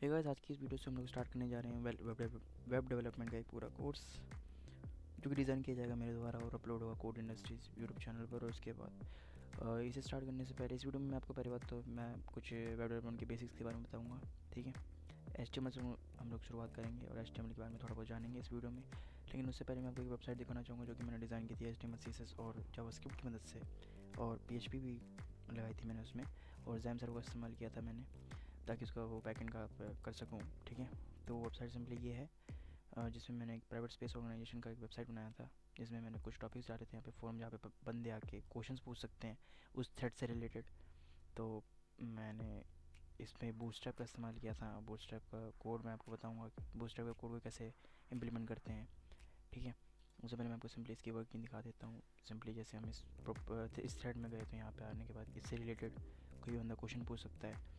Hey guys, आज की इस वीडियो से हम लोग स्टार्ट करने जा रहे हैं वेब डेवलपमेंट का एक पूरा कोर्स जो कि डिज़ाइन किया जाएगा मेरे द्वारा और अपलोड होगा कोड इंडस्ट्रीज़ यूट्यूब चैनल पर। और उसके बाद इसे स्टार्ट करने से पहले इस वीडियो में मैं आपको पहली बात तो मैं कुछ वेब डेवलपमेंट के बेसिक्स के बारे में बताऊँगा। ठीक है, HTML से हम लोग शुरुआत करेंगे और HTML के बारे में थोड़ा बहुत जानेंगे इस वीडियो में। लेकिन उससे पहले मैं आपको एक वेबसाइट दिखाना चाहूँगा जो कि मैंने डिज़ाइन की थी HTML CSS और जावास्क्रिप्ट की मदद से, और PHP भी लगाई थी मैंने उसमें, और जैम सर्वर का इस्तेमाल किया था मैंने ताकि उसका वो बैकएंड का कर सकूँ। ठीक है, तो वेबसाइट सिंपली ये है जिसमें मैंने एक प्राइवेट स्पेस ऑर्गेनाइजेशन का एक वेबसाइट बनाया था जिसमें मैंने कुछ टॉपिक्स डाले थे यहाँ पे फॉर्म जहाँ पे बंदे आके क्वेश्चंस पूछ सकते हैं उस थ्रेड से रिलेटेड। तो मैंने इसमें बूटस्ट्रैप का इस्तेमाल किया था। बूटस्ट्रैप का कोड मैं आपको बताऊंगा कि बूटस्ट्रैप का कोड को कैसे इम्प्लीमेंट करते हैं। ठीक है, उससे पहले मैं आपको सिंपली इसकी वर्किंग दिखा देता हूँ। सिंपली जैसे हम इस थ्रेड में गए तो यहाँ पे आने के बाद इससे रिलेटेड कोई बंदा क्वेश्चन पूछ सकता है।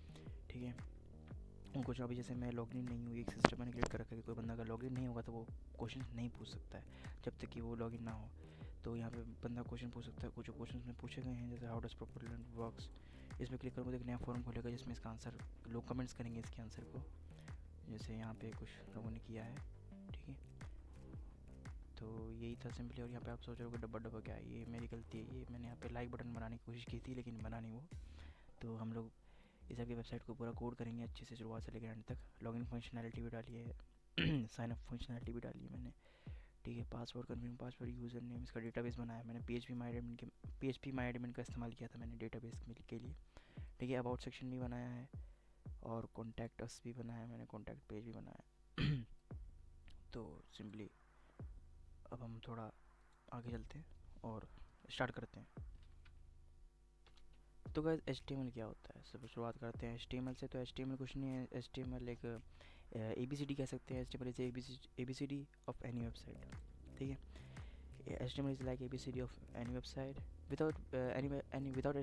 ठीक है, कुछ अभी जैसे मैं लॉगिन नहीं हूँ, एक सिस्टम मैंने क्रिएट कर रखा है कि कोई बंदा अगर लॉगिन नहीं होगा तो वो क्वेश्चन नहीं पूछ सकता है जब तक कि वो लॉगिन ना हो। तो यहाँ पे बंदा क्वेश्चन पूछ सकता है। कुछ क्वेश्चन में पूछे गए हैं जैसे हाउ डज प्रॉपर वर्क्स। इसमें क्लिक करूँगा तो एक नया फॉर्म खोलेगा जिसमें इसका आंसर लोग कमेंट्स करेंगे इसके आंसर को, जैसे यहाँ पे कुछ लोगों ने किया है। ठीक है, तो यही था सिंपली। और यहाँ पे आप सोच रहे हो कि डब्बा डब्बा क्या है, ये मेरी गलती है। ये मैंने यहाँ पे लाइक बटन बनाने की कोशिश की थी लेकिन बना नहीं वो। तो हम लोग इस आपकी वेबसाइट को पूरा कोड करेंगे अच्छे से शुरुआत से लेकर एंड तक। लॉगिन फंक्शनैलिटी भी डाली है साइन अप फंक्शनैलिटी भी डाली है मैंने। ठीक है, password confirm password, user name, इसका डेटाबेस बनाया मैंने। PHP माई एडमिन का इस्तेमाल किया था मैंने डेटाबेस के लिए। ठीक है, अबाउट सेक्शन भी बनाया है और कॉन्टैक्ट अस भी बनाया है मैंने, कॉन्टैक्ट पेज भी बनाया है तो सिंपली अब हम थोड़ा आगे चलते हैं और स्टार्ट करते हैं। तो गाइस HTML क्या होता है, सब शुरुआत करते हैं HTML से। तो HTML कुछ नहीं है, HTML एक ABCD कह सकते हैं। HTML is ABCD of any website. ठीक है, HTML is like ABCD of any website. Without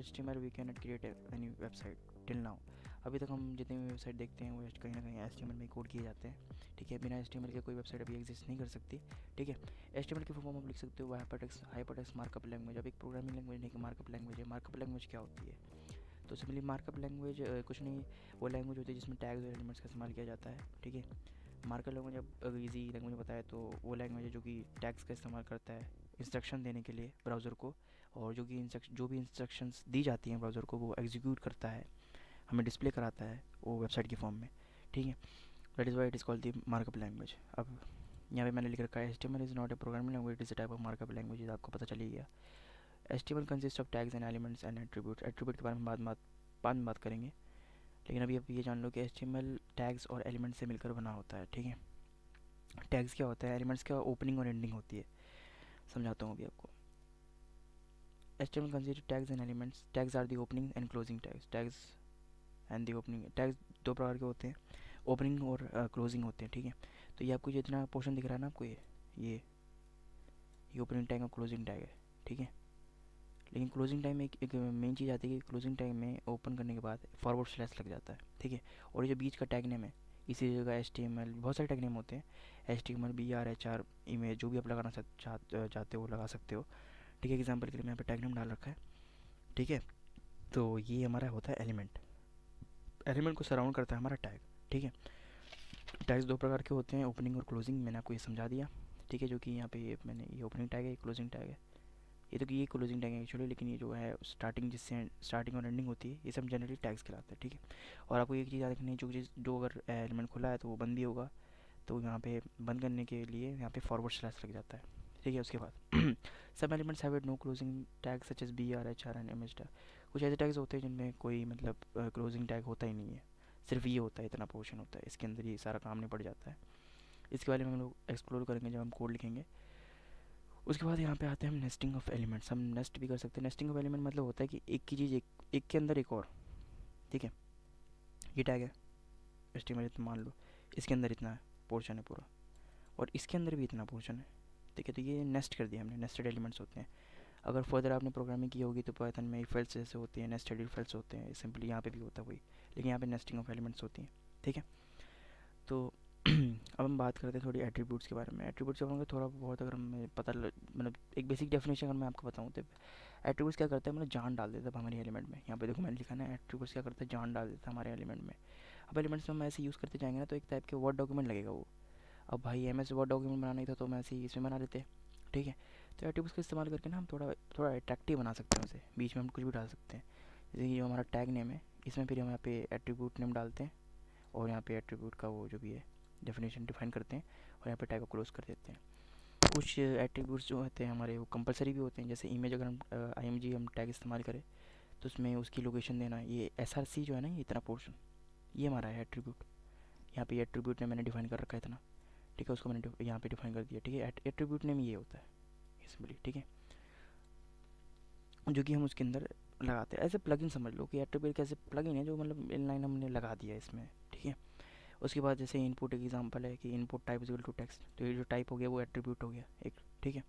HTML we can not create any website till now. अभी तक हम जितने भी वेबसाइट देखते हैं वो कहीं ना कहीं HTML में कोड किए जाते हैं। ठीक है, बिना HTML के कोई वेबसाइट अभी एग्जिस्ट नहीं कर सकती। ठीक है, HTML की फॉर्म आप लिख सकते हो हाइपरटेक्स्ट मार्कअप लैंग्वेज। अब एक प्रोग्रामिंग लैंग्वेज नहीं कि मार्कअप लैंग्वेज है। मार्कअप लैंग्वेज क्या होती है? तो सिंपली मार्कअप लैंग्वेज कुछ नहीं, वो लैंग्वेज होती है जिसमें टैग्स और एलिमेंट्स का इस्तेमाल किया जाता है। ठीक है, मार्कअप लैंग्वेज अब ईजी लैंग्वेज बताया तो वो लैंग्वेज है जो कि टैग्स का इस्तेमाल करता है इंस्ट्रक्शन देने के लिए ब्राउज़र को, और जो भी इंस्ट्रक्शंस दी जाती हैं ब्राउज़र को वो एग्जीक्यूट करता है, हमें डिस्प्ले कराता है वो वेबसाइट की फॉर्म में। ठीक है, that is why it is called the markup language. अब यहाँ पे मैंने लिख रखा है HTML is not a programming language, it is a type of markup language. आपको पता चल ही गया। HTML consist of tags and elements and attributes. Attribute के बारे में बाद में बात करेंगे, लेकिन अभी आप ये जान लो कि HTML टैग्स और एलिमेंट्स से मिलकर बना होता है। ठीक है, टैग्स क्या होता है, एलिमेंट्स क्या ओपनिंग और एंडिंग होती है, समझाता हूँ अभी आपको। HTML consist tags and elements. Tags are the opening and closing tags. Tags and the opening tags दो प्रकार के होते हैं, ओपनिंग और क्लोजिंग होते हैं। ठीक है, तो ये आपको जितना पोर्शन दिख रहा है ना आपको, ये ओपनिंग टैग और क्लोजिंग टैग है। ठीक है, लेकिन क्लोजिंग टाइम में एक मेन चीज़ आती है कि क्लोजिंग टाइम में ओपन करने के बाद फॉरवर्ड स्लैश लग जाता है। ठीक है, और ये जो बीच का टैग नेम है इसी जगह HTML, बहुत सारे टैग नेम होते हैं, HTML BRHR इमेज जो भी आप लगाना चाहते हो लगा सकते हो। ठीक है, एग्जाम्पल के लिए मैं यहाँ पे टैग नेम डाल रखा है। ठीक है, तो ये हमारा होता है एलिमेंट। एलिमेंट को सराउंड करता है हमारा टैग। ठीक है, टैग्स दो प्रकार के होते हैं, ओपनिंग और क्लोजिंग, मैंने आपको ये समझा दिया। ठीक है, जो कि यहाँ पे ये ओपनिंग टैग है, ये क्लोजिंग टैग है। ये तो कि ये क्लोजिंग टैग है एक्चुअली, लेकिन ये जो है जिससे स्टार्टिंग और एंडिंग होती है ये सब जनरली टैग्स कहलाते हैं। ठीक है, और आपको एक चीज़ याद रखनी है, जो अगर एलिमेंट खुला है तो वो बंद भी होगा, तो यहाँ पे बंद करने के लिए यहाँ पे फॉरवर्ड स्लैश लग जाता है। ठीक है, उसके बाद सब elements have no closing tag such as BRHR and image tag. कुछ ऐसे टैग्स होते हैं जिनमें कोई मतलब क्लोजिंग टैग होता ही नहीं है, सिर्फ ये होता है, इतना पोर्शन होता है, इसके अंदर ही सारा काम नहीं पड़ जाता है। इसके बारे में हम लोग एक्सप्लोर करेंगे जब हम कोड लिखेंगे। उसके बाद यहाँ पे आते हैं हम नेस्टिंग ऑफ एलिमेंट्स। हम नेस्ट भी कर सकते हैं। नेस्टिंग ऑफ एलिमेंट मतलब होता है कि एक की चीज़ एक के अंदर एक और। ठीक है, ये टैग है HTML इतना मान लो, इसके अंदर इतना पोर्शन है पूरा, और इसके अंदर भी इतना पोर्शन है। ठीक है, तो ये नेस्ट कर दिया हमने, नेस्टेड एलिमेंट्स होते हैं। अगर फर्दर आपने प्रोग्रामिंग की होगी तो पाइथन में इफ एल्स जैसे होते हैं, नेस्टेड इफ एल्स होते हैं, सिंपली यहाँ पे भी होता है वही, लेकिन यहाँ पे नेस्टिंग ऑफ एलिमेंट्स होती हैं। ठीक है, तो अब हम बात करते हैं थोड़ी एट्रीब्यूट्स के बारे में। एट्रीब्यूट्स के बारे में थोड़ा बहुत अगर हमें मतलब एक बेसिक डेफिनेशन अगर मैं आपको बताऊँ तो एट्रीब्यूट्स क्या करता है, मतलब जान डाल देता है हमारे एलिमेंट में। यहाँ पे देखो मैंने लिखा ना, एट्रीब्यूट्स क्या करता है, जान डाल देता है हमारे एलिमेंट में। अब एलिमेंट्स में हम ऐसे यूज़ करते जाएंगे ना तो एक टाइप के वर्ड डॉक्यूमेंट लगेगा वो। अब भाई एम एस वर्ड डॉक्यूमेंट बनाना ही था तो हम ऐसे ही इसमें बना लेते हैं, ठीक है। तो एट्रीब्यूट्स का इस्तेमाल करके ना हम थोड़ा थोड़ा अट्रैक्टिव बना सकते हैं उसे, बीच में हम कुछ भी डाल सकते हैं। जैसे कि जो हमारा टैग नेम है इसमें फिर हम यहाँ पे एट्रीब्यूट नेम डालते हैं और यहाँ पे एट्रीब्यूट का वो जो भी है डेफिनेशन डिफाइन करते हैं और यहाँ पे टैग को क्लोज कर देते हैं। कुछ एट्रीब्यूट्स जो होते हैं हमारे वो कंपलसरी भी होते हैं, जैसे इमेज अगर हम IMG हम टैग इस्तेमाल करें तो उसमें उसकी लोकेशन देना, ये SRC जो है ना, ये इतना पोर्शन ये हमारा है एट्रीब्यूट। यहाँ पे एट्रीब्यूट ने मैंने डिफाइन कर रखा है इतना, ठीक है, उसको मैंने यहाँ पे डिफाइन कर दिया, ठीक है। एट्रीब्यूट नेम ये होता है सिंपली, ठीक है, जो कि हम उसके अंदर लगाते हैं। ऐसे प्लगइन समझ लो कि एट्रीब्यूट कैसे प्लगइन है जो मतलब इनलाइन हमने लगा दिया इसमें, ठीक है। उसके बाद जैसे इनपुट एग्जांपल है कि input type is equal to text, तो ये जो टाइप हो गया वो एट्रीब्यूट हो गया एक, ठीक है।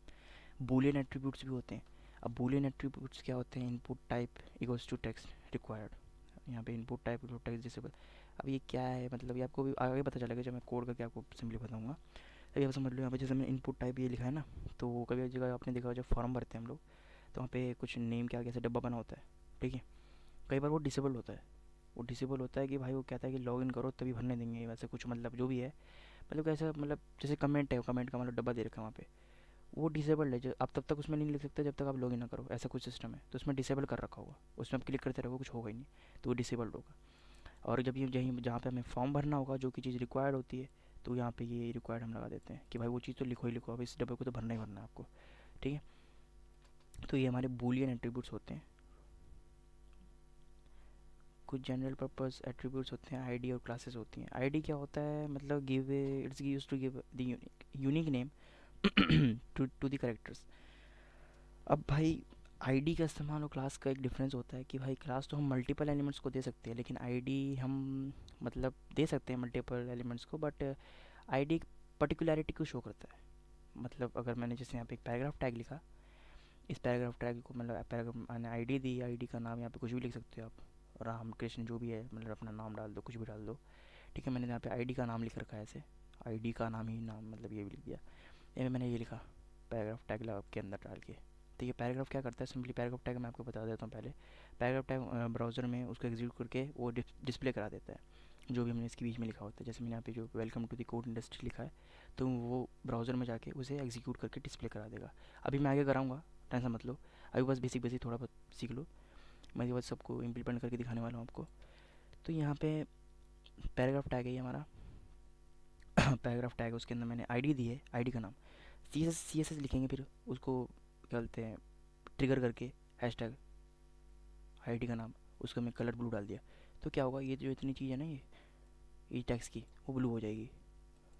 बूलियन एट्रीब्यूट्स भी होते हैं। अब बूलियन एट्रीब्यूट्स क्या होते हैं, input type equals to text required, यहाँ पे input type equal to text disable. अब ये क्या है मतलब ये आपको भी आगे पता चलेगा जब मैं कोड करके आपको सिंपली बताऊँगा। अभी आप समझ लो यहाँ पे जैसे मैंने इनपुट टाइप ये लिखा है ना, तो कभी जगह आपने देखा जब फॉर्म भरते हैं हम लोग तो वहाँ पे कुछ नेम के आगे ऐसे डब्बा बना होता है, ठीक है। कई बार वो डिसेबल होता है, वो डिसेबल होता है कि भाई वो कहता है कि लॉगिन करो तभी भरने देंगे, वैसे कुछ मतलब जो भी है, मतलब कैसा मतलब जैसे कमेंट है, कमेंट का मतलब डब्बा दे रखा है वहाँ पे, वो डिसेबल्ड है जो आप तब तक उसमें नहीं लिख सकते जब तक आप लॉगिन ना करो, ऐसा कुछ सिस्टम है। तो उसमें डिसेबल कर रखा होगा, उसमें आप क्लिक करते रहोगे कुछ होगा ही नहीं, तो वो डिसेबल्ड होगा। और जब ये जहीं जहाँ पे हमें फॉर्म भरना होगा जो कि चीज़ रिक्वायर्ड होती है, तो यहाँ पे ये रिक्वायर्ड हम लगा देते हैं कि भाई वो चीज़ तो लिखो ही लिखो, अब इस डब्बे को तो भरना ही भरना है आपको, ठीक है। तो ये हमारे बूलियन एट्रीब्यूट्स होते हैं। कुछ जनरल पर्पस एट्रीब्यूट्स होते हैं, आईडी और क्लासेस होती हैं। आईडी क्या होता है, मतलब give it's used to give the unique name to the characters. अब भाई आईडी का इस्तेमाल और क्लास का एक डिफरेंस होता है कि भाई क्लास तो हम मल्टीपल एलिमेंट्स को दे सकते हैं, लेकिन आईडी हम मतलब दे सकते हैं मल्टीपल एलिमेंट्स को, बट आईडी पर्टिकुलैरिटी को शो करता है। मतलब अगर मैंने जैसे यहाँ पे एक पैराग्राफ टैग लिखा, इस पैराग्राफ टैग को मतलब पैराग्राफ मैंने आईडी दी, आईडी का नाम यहाँ पे कुछ भी लिख सकते हो आप, राम कृष्ण जो भी है, मतलब अपना नाम डाल दो, कुछ भी डाल दो, ठीक है। मैंने यहाँ पे आईडी का नाम लिख रखा है ऐसे, आईडी का नाम ही नाम मतलब ये भी लिख दिया, ये मैंने ये लिखा पैराग्राफ टैग के अंदर डाल के। तो ये पैराग्राफ क्या करता है, सिंपली पैराग्राफ टैग मैं आपको बता देता हूँ पहले। पैराग्राफ टैग ब्राउज़र में उसको एग्जीक्यूट करके वो डिस्प्ले करा देता है जो भी हमने इसके बीच में लिखा होता है। जैसे मैंने यहाँ पे जो welcome to the code industry लिखा है, तो वो ब्राउज़र में जाके उसे एग्जीक्यूट करके डिस्प्ले करा देगा। अभी मैं आगे कराऊँगा, टेंशन मत लो, अभी बस बेसिक बेसिक थोड़ा बहुत सीख लो, मैं ये बस सबको इम्प्लीमेंट करके दिखाने वाला हूँ आपको। तो यहाँ पे पैराग्राफ टैग है ये हमारा पैराग्राफ टैग है, उसके अंदर मैंने आईडी दी है, आईडी का नाम CSS लिखेंगे, फिर उसको क्या बोलते हैं ट्रिगर करके हैशटैग आईडी का नाम, उसका मैं कलर ब्लू डाल दिया। तो क्या होगा, ये जो इतनी चीज़ है ना ये टेक्स्ट की वो ब्लू हो जाएगी।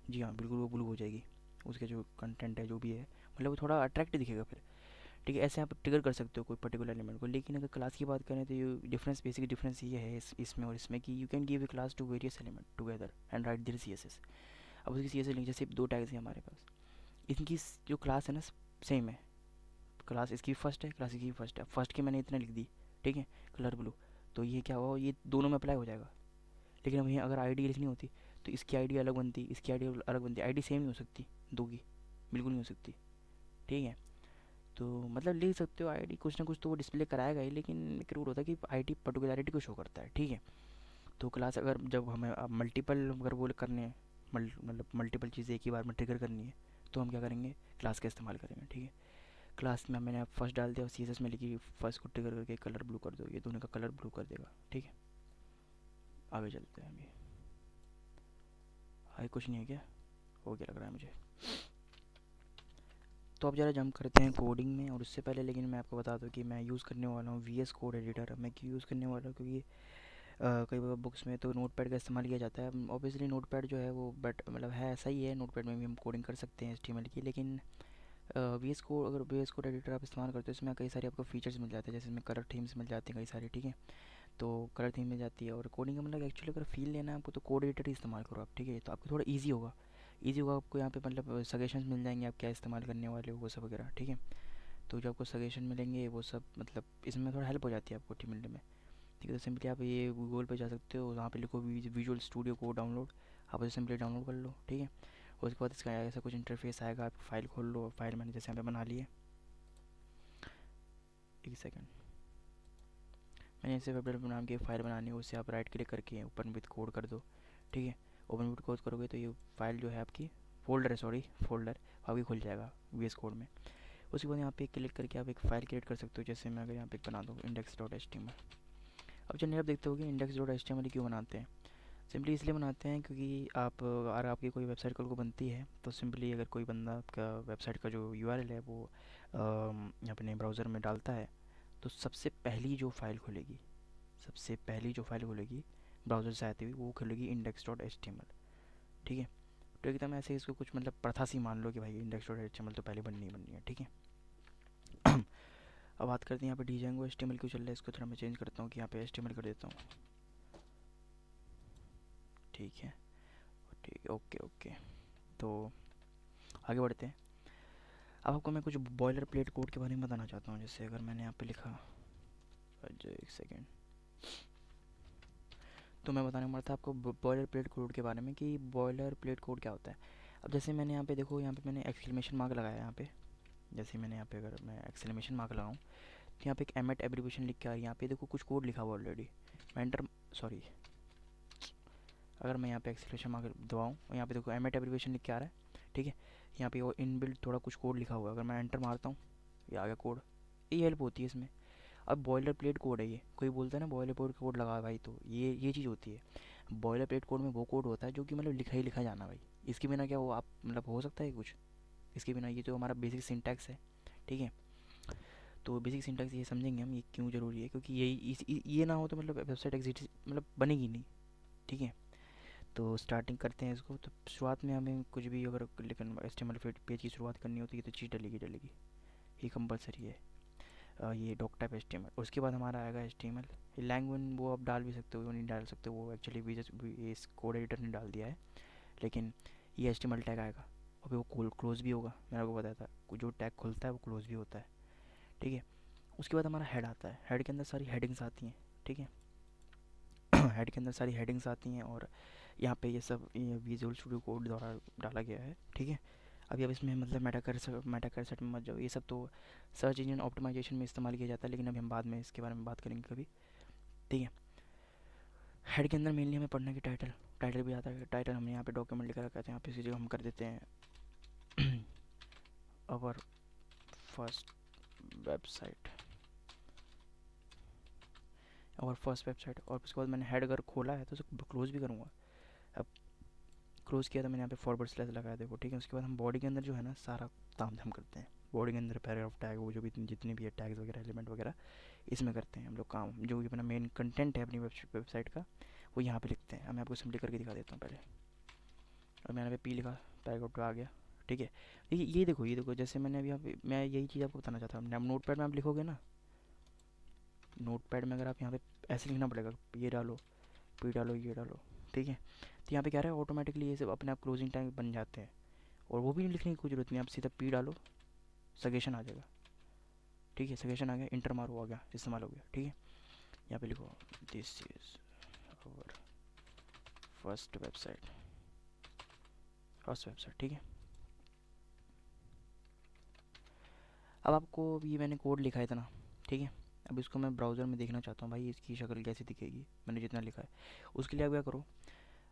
जी हाँ बिल्कुल वो ब्लू हो जाएगी, उसके जो कंटेंट है जो भी है मतलब वो थोड़ा अट्रैक्टिव दिखेगा फिर, ठीक है। ऐसे आप ट्रिगर कर सकते हो कोई पर्टिकुलर एलिमेंट को। लेकिन अगर क्लास की बात करें तो ये डिफरेंस, बेसिक डिफरेंस ये है इसमें और इसमें कि you can give a class to various element together and write there CSS। अब उसकी CSS लिख, जैसे दो टैग्स हैं हमारे पास, इनकी जो क्लास है ना सेम है, क्लास इसकी फर्स्ट है, क्लास इसकी फर्स्ट है, फर्स्ट की मैंने इतने लिख दी, ठीक है, कलर ब्लू। तो ये क्या हुआ, ये दोनों में अप्लाई हो जाएगा। लेकिन अब यहाँ अगर आईडी लिखनी होती तो इसकी आईडी अलग बनती, इसकी आईडी अलग बनती, आईडी सेम नहीं हो सकती दो की, बिल्कुल नहीं हो सकती, ठीक है। तो मतलब लिख सकते हो आईडी, कुछ ना कुछ तो वो डिस्प्ले कराएगा ही, लेकिन एक रूल होता है कि आईडी पर्टिकुलरिटी को शो करता है, ठीक है। तो क्लास अगर जब हमें अब मल्टीपल अगर वो करने हैं, मतलब मल्टीपल चीज़ें एक ही बार में ट्रिगर करनी है, तो हम क्या करेंगे, क्लास का इस्तेमाल करेंगे, ठीक है। क्लास में मैंने फर्स्ट डाल दिया और CSS में लिखी फर्स्ट को ट्रिगर करके कलर ब्लू कर दो, ये दोनों का कलर ब्लू कर देगा, ठीक है। आगे चलते हैं अभी, आगे कुछ नहीं है क्या, हो गया लग रहा है मुझे। तो अब ज़रा जंप करते हैं कोडिंग में, और उससे पहले लेकिन मैं आपको बता दूं कि मैं यूज़ करने वाला हूँ VS कोड एडिटर। मैं क्यों यूज़ करने वाला हूँ, क्योंकि कई बार बुक्स में तो नोटपैड का इस्तेमाल किया जाता है। ऑब्वियसली नोटपैड जो है वो बट मतलब है ऐसा ही है, नोटपैड में भी हम कोडिंग कर सकते हैं HTML की, लेकिन VS कोड, अगर VS कोड एडिटर आप इस्तेमाल करते हो इसमें कई सारे आपको फीचर्स मिल जाते हैं, जैसे इसमें कलर थीम्स मिल जाते हैं कई सारे, ठीक है। तो कलर थीम मिल जाती है, और कोडिंग का मतलब एक्चुअली अगर फील लेना है आपको तो कोड एडिटर ही इस्तेमाल करो आप, ठीक है। तो आपको थोड़ा ईजी होगा, ईजी होगा आपको। यहाँ पे मतलब सजेशंस मिल जाएंगे आप क्या इस्तेमाल करने वाले हो वो सब वगैरह, ठीक है। तो जो आपको सजेशन मिलेंगे वो सब मतलब इसमें थोड़ा हेल्प हो जाती है आपको टीम मिलने में, ठीक है। तो सिंपली आप ये गूगल पे जा सकते हो, वहाँ पे लिखो विजुअल स्टूडियो को डाउनलोड, आप उसे सिंपली डाउनलोड कर लो, ठीक है। उसके बाद इसका ऐसा कुछ इंटरफेस आएगा, आप फाइल खोल लो, फाइल मैंने जैसे यहाँ पे बना ली है, एक सेकेंड मैंने ऐसे वेब डेवलपमेंट नाम की एक फ़ाइल बनानी है, उससे आप राइट क्लिक करके ओपन विद कोड कर दो। ठीक है, ओपन विद कोड करोगे तो ये फाइल जो है आपकी फोल्डर आपकी खुल जाएगा VS कोड में। उसके बाद यहाँ पे क्लिक करके आप एक फ़ाइल क्रिएट कर सकते हो। जैसे मैं अगर यहाँ पे बना दूँ index.html। अब जनरली आप देखते हो कि index.html क्यों बनाते हैं। सिंपली इसलिए बनाते हैं क्योंकि आप अगर आपकी कोई वेबसाइट कल को बनती है तो सिंपली अगर कोई बंदा आपका वेबसाइट का जो URL है वो अपने ब्राउज़र में डालता है तो सबसे पहली जो फाइल खुलेगी ब्राउज़र से आती हुई वो खुलेगी index.html। ठीक है, तो एकदम ऐसे इसको कुछ मतलब प्रथा सी मान लो कि भाई index.html तो पहले बननी ही बननी है। ठीक है। अब बात करते हैं यहाँ पे Django HTML क्यों चल रहा है। इसको थोड़ा मैं चेंज करता हूँ कि यहाँ पे HTML कर देता हूँ। ठीक है, ओके ओके। तो आगे बढ़ते हैं। अब आपको मैं कुछ बॉयलर प्लेट कोड के बारे में बताना चाहता हूँ। जैसे अगर मैंने यहाँ पे लिखा, एक सेकेंड, तो मैं बताने वाला था आपको बॉयलर प्लेट कोड के बारे में कि बॉयलर प्लेट कोड क्या होता है। अब जैसे मैंने यहाँ पे देखो, यहाँ पे मैंने एक्सक्लेमेशन मार्क लगाया है यहाँ पे। जैसे मैंने यहाँ पे अगर मैं एक्सक्लेमेशन मार्क लगाऊँ तो यहाँ पे एक एमेट एब्रीविएशन लिख के आ रही है। यहाँ पे देखो कुछ कोड लिखा हुआ ऑलरेडी। मैं अगर मैं यहाँ पे एक्सक्लेमेशन मार्क दबाऊँ और यहाँ पे देखो एमेट एब्रीविएशन लिख के आ रहा है। ठीक है, यहाँ पे वो इनबिल्ट थोड़ा कुछ कोड लिखा हुआ है। अगर मैं एंटर मारता हूँ ये आ गया कोड, ये हेल्प होती है इसमें। अब बॉयलर प्लेट कोड है ये, कोई बोलता है ना बॉयलर प्लेट कोड लगा भाई, तो ये चीज़ होती है। बॉयलर प्लेट कोड में वो कोड होता है जो कि मतलब लिखा ही लिखा जाना भाई। इसके बिना क्या वो आप मतलब हो सकता है कुछ, इसके बिना ये जो हमारा बेसिक सिंटैक्स है। ठीक है, तो बेसिक सिंटैक्स ये समझेंगे हम ये क्यों ज़रूरी है, क्योंकि ये ना हो तो मतलब वेबसाइट एग्जिट मतलब बनेगी नहीं। ठीक है, तो स्टार्टिंग करते हैं इसको। तो शुरुआत में हमें कुछ भी अगर लेकिन HTML पेज की शुरुआत करनी होती है तो चीज़ डलेगी, ये कंपलसरी है। ये डॉक टाइप HTML, उसके बाद हमारा आएगा HTML। लैंग्वेज वो आप डाल भी सकते हो, वो नहीं डाल सकते, वो एक्चुअली इस कोड एडिटर ने डाल दिया है। लेकिन ये HTML टैग आएगा और फिर वो क्लोज भी होगा। मैंने आपको बताया था जो टैग खुलता है वो क्लोज भी होता है। ठीक है, उसके बाद हमारा हेड आता है। हेड के अंदर सारी हेडिंग्स आती हैं। ठीक है, हेड के अंदर सारी हेडिंग्स आती हैं और यहाँ पे ये सब ये विजुअल स्टूडियो कोड द्वारा डाला गया है। ठीक है, अभी अब इसमें मतलब मेटा सेट में मत जाओ, ये सब तो सर्च इंजन ऑप्टिमाइजेशन में इस्तेमाल किया जाता है, लेकिन अभी हम बाद में इसके बारे में बात करेंगे कभी। ठीक है, हेड के अंदर मेनली हमें पढ़ना की टाइटल भी आता है। टाइटल हमने यहाँ पे डॉक्यूमेंट लिखा रखा है, यहाँ पे इसी जगह हम कर देते हैं आवर फर्स्ट वेबसाइट। और उसके बाद मैंने हेड अगर खोला है तो उसे क्लोज भी करूँगा। अब क्लोज़ किया तो मैंने यहाँ पे फॉरवर्ड स्लैश लगाया देखो। ठीक है, उसके बाद हम बॉडी के अंदर जो है ना सारा काम हम करते हैं। बॉडी के अंदर पैराग्राफ टैग, वो जो भी जितने भी है टैग्स वगैरह एलिमेंट वगैरह, इसमें करते हैं हम लोग काम। जो भी अपना मेन कंटेंट है अपनी वेबसाइट का वो यहाँ पे लिखते हैं। मैं आपको सिंपली करके दिखा देता हूँ पहले। और मैंने पे लिखा, पैराग्राफ आ गया। ठीक है, ये देखो जैसे मैंने अभी मैं यही चीज़ आपको बताना चाहता हूँ। नोट पैड में आप लिखोगे ना, नोट पैड में अगर आप यहाँ पे ऐसे लिखना पड़ेगा, ये डालो, ये डालो। ठीक है, तो यहाँ पे क्या रहा है ऑटोमेटिकली ये सब अपने आप क्लोजिंग टैग बन जाते हैं और वो भी लिखने की कोई ज़रूरत नहीं। आप सीधा पी डालो, सजेशन आ जाएगा। ठीक है, सजेशन आ गया, इंटर मारो, आ गया, इस्तेमाल हो गया। ठीक है, यहाँ पे लिखो this is our first website. ठीक है, अब आपको ये मैंने कोड लिखा है इतना। ठीक है, अब इसको मैं ब्राउज़र में देखना चाहता हूँ भाई इसकी शक्ल कैसी दिखेगी मैंने जितना लिखा है। उसके लिए आप क्या करो,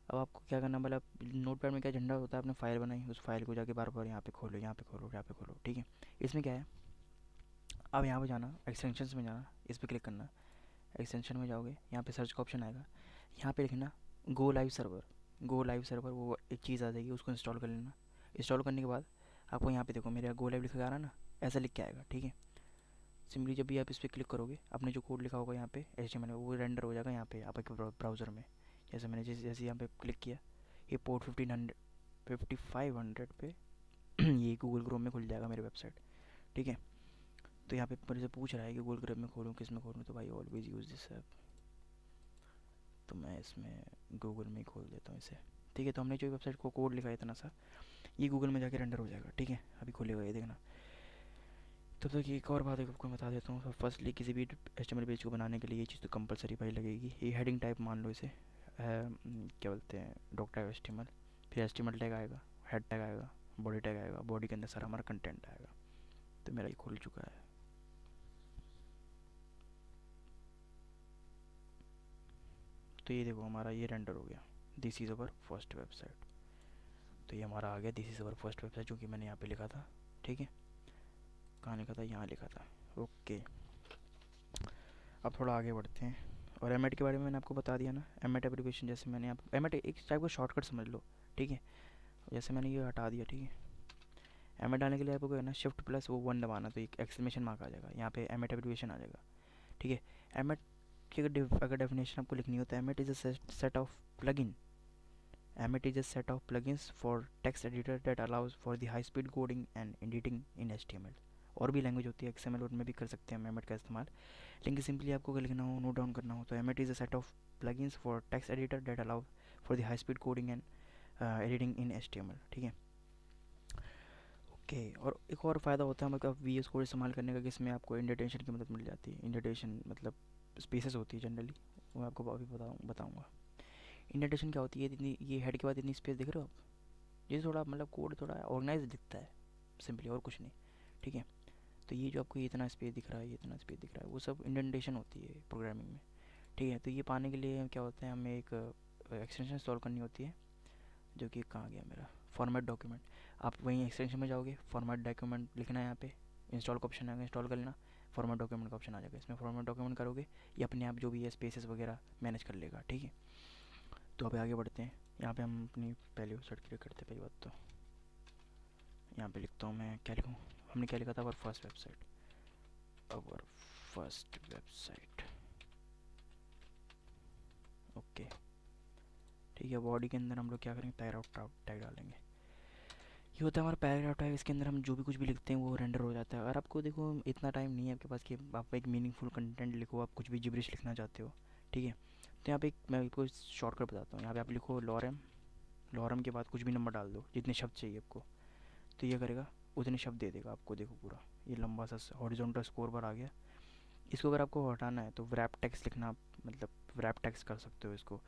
अब आपको क्या करना, पहले आप नोट पैड में क्या झंडा होता है, आपने फाइल बनाई, उस फाइल को जाके बार बार यहाँ पे खोलो, यहाँ पे खोलो, यहाँ पे खोलो। ठीक है, इसमें क्या है, अब यहाँ पे जाना, एक्सटेंशंस में जाना, इस पर क्लिक करना। एक्सटेंशन में जाओगे, यहाँ पे सर्च का ऑप्शन आएगा, यहाँ पे लिखना गो लाइव सर्वर। वो एक चीज़ आ जाएगी, उसको इंस्टॉल कर लेना। इंस्टॉल करने के बाद आपको यहाँ पे देखो मेरा गो लाइव लिखा आ रहा है ना, ऐसा लिख के आएगा। ठीक है, सिंपली जब भी आप इस पर क्लिक करोगे अपने जो कोड लिखा होगा यहाँ पे HTML में वो रेंडर हो जाएगा यहाँ पे आपके ब्राउज़र में। जैसे मैंने जैसे यहाँ पे क्लिक किया, ये पोर्ट 5500 पे ये गूगल क्रोम में खुल जाएगा मेरी वेबसाइट। ठीक है, तो यहाँ पे मेरे से पूछ रहा है कि गूगल क्रोम में खोलूँ किस में खोलूँ, तो भाई ऑलवेज यूज़ दिस ऐप, तो मैं इसमें गूगल में ही खोल देता हूँ इसे। ठीक है, तो हमने जो वेबसाइट को कोड लिखा है इतना सा, ये गूगल में जाके रेंडर हो जाएगा। ठीक है, अभी खुलेगा ये देखना। तब तक एक और बात आपको मैं बता देता हूँ। फर्स्टली किसी भी HTML पेज को बनाने के लिए ये चीज़ तो कंपलसरी भाई लगेगी। ये हेडिंग टाइप मान लो इसे, क्या बोलते हैं, डॉक टाइप HTML। फिर HTML टैग आएगा, हेड टैग आएगा, बॉडी टैग आएगा, बॉडी के अंदर सारा हमारा कंटेंट आएगा। तो मेरा ये खुल चुका है। तो ये देखो हमारा ये रेंडर हो गया, this is our first website. तो ये हमारा आ गया this is our first website, जो कि मैंने यहाँ पे लिखा था। ठीक है, कहाँ लिखा था, यहाँ लिखा था। ओके, अब थोड़ा आगे बढ़ते हैं। और एमेट के बारे में मैंने आपको बता दिया ना, एमेट एप्लीकेशन, जैसे मैंने आप एमेट एक टाइप का शॉर्टकट समझ लो। ठीक है, जैसे मैंने ये हटा दिया। ठीक है, एमेट डालने के लिए आपको है ना शिफ्ट प्लस वो 1 दबाना, तो एक एक्सक्लेमेशन मार्क आ जाएगा, यहाँ पे एमेट एप्लीकेशन आ जाएगा। ठीक है, एमेट की अगर डेफिनेशन आपको लिखनी हो तो एमेट is a set of plugin. Emmet is a set of plugins for text editor that allows for the high speed coding and editing in HTML। और भी लैंग्वेज होती है XML, उनमें भी कर सकते हैं हम एमेट का इस्तेमाल, लेकिन सिंपली आपको अगर लिखना हो, नोट डाउन करना हो, तो एमेट is a set of plugins for text editor that allow for the high speed coding and editing in HTML। ठीक है, ओके। और एक और फ़ायदा होता है मतलब VS कोड इस्तेमाल करने का, कि इसमें आपको इंडेंटेशन की मदद मिल जाती है। इंडेंटेशन मतलब स्पेसेस होती है जनरली, वो मैं आपको अभी बताऊँगा। इंडेंटेशन क्या होती है, इतनी ये हेड के बाद इतनी स्पेस देख रहे हो आप, ये थोड़ा मतलब कोड थोड़ा ऑर्गेनाइज दिखता है सिंपली, और कुछ नहीं। ठीक है, तो ये जो आपको ये इतना स्पेस दिख रहा है, ये इतना स्पेस दिख रहा है, वो सब इंडेंटेशन होती है प्रोग्रामिंग में। ठीक है, तो ये पाने के लिए क्या होता है, हमें एक एक्सटेंशन इंस्टॉल करनी होती है, जो कि कहाँ गया मेरा फॉर्मेट डॉक्यूमेंट। आप वहीं एक्सटेंशन में जाओगे, फॉर्मेट डॉक्यूमेंट लिखना है, यहाँ पे इंस्टॉल का ऑप्शन आएगा, इंस्टॉल कर लेना, फॉर्मेट डॉक्यूमेंट का ऑप्शन आ जाएगा, इसमें फॉर्मेट डॉक्यूमेंट करोगे, ये अपने आप जो भी है स्पेसेस वगैरह मैनेज कर लेगा। ठीक है, तो अभी आगे बढ़ते हैं। यहाँ पे हम अपनी पहली वेबसाइट क्रिएट करते हैं। पहली बात तो यहाँ पे लिखता हूँ मैं, क्या लिखूँ, हमने क्या लिखा था, our first website, our first website. Okay, ठीक है, बॉडी के अंदर हम लोग क्या करेंगे, पैराग्राफ टैग डालेंगे। ये होता है हमारा पैराग्राफ टैग, इसके अंदर हम जो भी कुछ भी लिखते हैं वो रेंडर हो जाता है। अगर आपको देखो इतना टाइम नहीं है आपके पास कि आप एक मीनिंगफुल कंटेंट लिखो, आप कुछ भी जिब्रिश लिखना चाहते हो। ठीक है, तो यहाँ पे एक मैं आपको शॉर्टकट बताता हूँ। यहाँ पे आप लिखो लॉरम, लॉरम के बाद कुछ भी नंबर डाल दो, जितने शब्द चाहिए आपको, तो ये करेगा उतने शब्द दे देगा आपको। देखो पूरा ये लंबा सा हॉरिजॉन्टल स्कोर बार आ गया। इसको अगर आपको हटाना है तो व्रैप टेक्स्ट लिखना, मतलब व्रैप टेक्स्ट कर सकते हो इसको।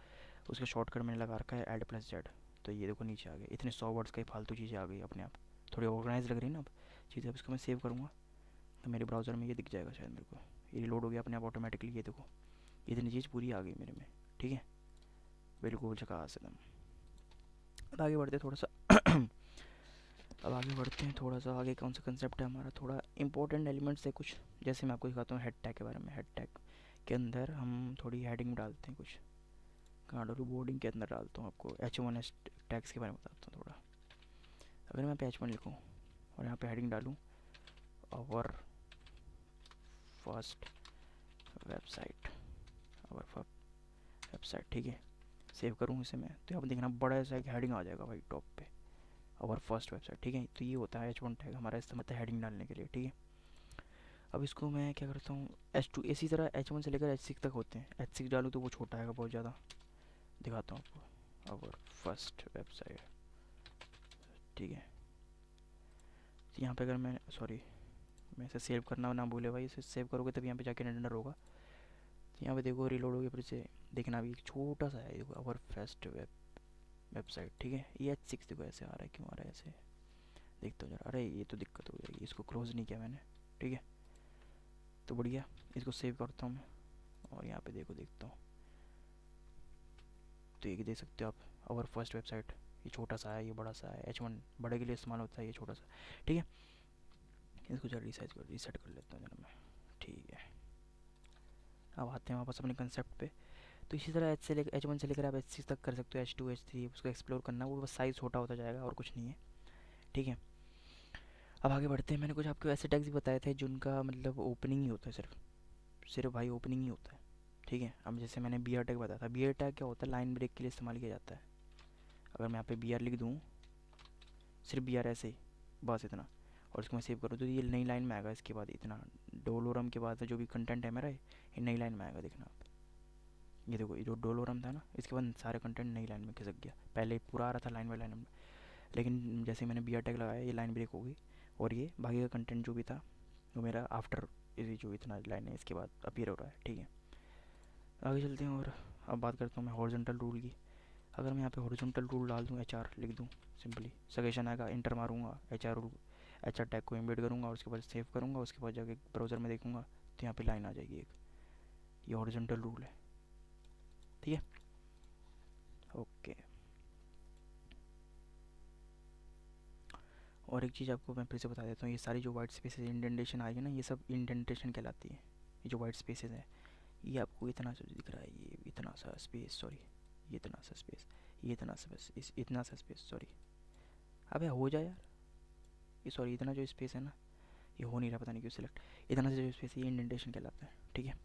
उसका शॉर्टकट मैंने लगा रखा है Alt+Z। तो ये देखो नीचे आ गए, इतने 100 वर्ड्स का ही फालतू चीज़ें आ गई अपने आप, थोड़ी ऑर्गेनाइज लग रही है ना अब चीज़ें। अब इसको मैं सेव करूँगा तो मेरे ब्राउज़र में ये दिख जाएगा शायद मेरे को, ये रिलोड हो गया अपने आप ऑटोमेटिकली। ये देखो इतनी चीज़ पूरी आ गई मेरे में। ठीक है, बिल्कुल झकास एकदम। अब आगे बढ़ते थोड़ा सा अब आगे बढ़ते हैं थोड़ा सा आगे। कौन सा कंसेप्ट है हमारा, थोड़ा इंपॉर्टेंट एलिमेंट्स है कुछ, जैसे मैं आपको दिखाता हूँ हेड टैग के बारे में। हेड टैग के अंदर हम थोड़ी हेडिंग डालते हैं कुछ, कहाँ डालूँ, बोर्डिंग के अंदर डालता हूँ। आपको H1 टैग्स के बारे में बताता हूँ थोड़ा। अगर मैं H1 लिखूँ और यहाँ पे हेडिंग डालूँ our first website, our website. ठीक है, सेव करूँ इसे मैं, तो यहाँ पर देखना बड़ा सा एक हेडिंग आ जाएगा भाई टॉप पे, आवर फर्स्ट वेबसाइट। ठीक है, तो ये होता है H1 टैग हमारा इस्तेमाल है हेडिंग डालने के लिए। ठीक है, अब इसको मैं क्या करता हूँ, H2 इसी तरह H1 से लेकर H6 तक होते हैं। H6 डालूँ तो वो छोटा आएगा बहुत ज़्यादा, दिखाता हूँ आपको, आवर फर्स्ट वेबसाइट। ठीक है, तो यहाँ पे अगर मैं मैं इसे सेव करना ना भूले भाई, इसे सेव करोगे तब यहाँ पे जाके रेंडर होगा। तो यहाँ पे देखो रिलोड हो गया, फिर से देखना अभी छोटा सा है, देखो आवर फर्स्ट वेबसाइट। ठीक है, ये H6 देखो ऐसे आ रहा है, क्यों आ रहा है ऐसे, देखते हो जरा। अरे ये तो दिक्कत हो जाएगी, इसको क्लोज नहीं किया मैंने। ठीक है, तो बढ़िया, इसको सेव करता हूँ मैं और यहाँ पे देखो देखता हूँ, तो ये देख सकते हो आप आवर फर्स्ट वेबसाइट। ये छोटा सा है, ये बड़ा सा है, H1 बड़े के लिए इस्तेमाल होता है, ये छोटा सा। ठीक है, इसको जरा रीसेट कर लेता हूँ जरा मैं। ठीक है, अब आते हैं वापस अपने कंसेप्ट पे। तो इसी तरह H1 से लेकर आप H6 तक कर सकते हो, H2 H3 उसको एक्सप्लोर करना, वो बस साइज़ छोटा होता जाएगा और कुछ नहीं है। ठीक है, अब आगे बढ़ते हैं। मैंने कुछ आपको ऐसे टैग्स भी बताए थे जिनका मतलब ओपनिंग ही होता है, सिर्फ भाई ओपनिंग ही होता है। ठीक है, अब जैसे मैंने BR टैग बताया था, BR टैग क्या होता है, लाइन ब्रेक के लिए इस्तेमाल किया जाता है। अगर मैं यहाँ पे BR लिख दूँ, सिर्फ BR ऐसे ही, बस इतना, और इसको मैं सेव करूँ तो ये नई लाइन में आएगा। इसके बाद इतना डोलोरम के बाद जो भी कंटेंट है मेरा, ये नई लाइन में आएगा, देखना आप। ये देखो, ये जो डोलोरम था ना, इसके बाद सारे कंटेंट नई लाइन में खिसक गया। पहले पूरा आ रहा था लाइन बाई लाइन में, लेकिन जैसे मैंने BR टैग लगाया, ये लाइन ब्रेक हो गई और ये बाकी का कंटेंट जो भी था वो मेरा आफ्टर ये जो इतना लाइन है इसके बाद अपीयर हो रहा है। ठीक है, आगे चलते हैं और अब बात करता हूँ मैं हॉरिजॉन्टल रूल की। अगर मैं यहाँ पे हॉरिजॉन्टल रूल डाल दूँ, HR लिख दूँ, सिंपली सजेशन आएगा, इंटर मारूंगा, HR रूल, HR टैग को एम्बेड करूँगा, उसके बाद सेव करूँगा, उसके बाद जाके ब्राउज़र में देखूँगा तो यहाँ पे लाइन आ जाएगी एक, ये हॉरिजॉन्टल रूल है। ठीक है, और एक चीज़ आपको मैं फिर से बता देता हूँ, ये सारी जो वाइट स्पेसेस इंडेंटेशन आएगी ना, ये सब इंडेंटेशन कहलाती है। ये जो वाइट स्पेसेस है, ये आपको इतना सा दिख रहा है, ये इतना सा स्पेस, सॉरी ये इतना सा स्पेस, ये इतना सा बस इस इतना सा स्पेस, सॉरी अबे हो जाए यार, ये सॉरी इतना जो स्पेस है ना, ये हो नहीं रहा, पता नहीं क्यों सिलेक्ट, इतना सा जो स्पेस है ये इंडेंटेशन कहलाता है, ठीक है।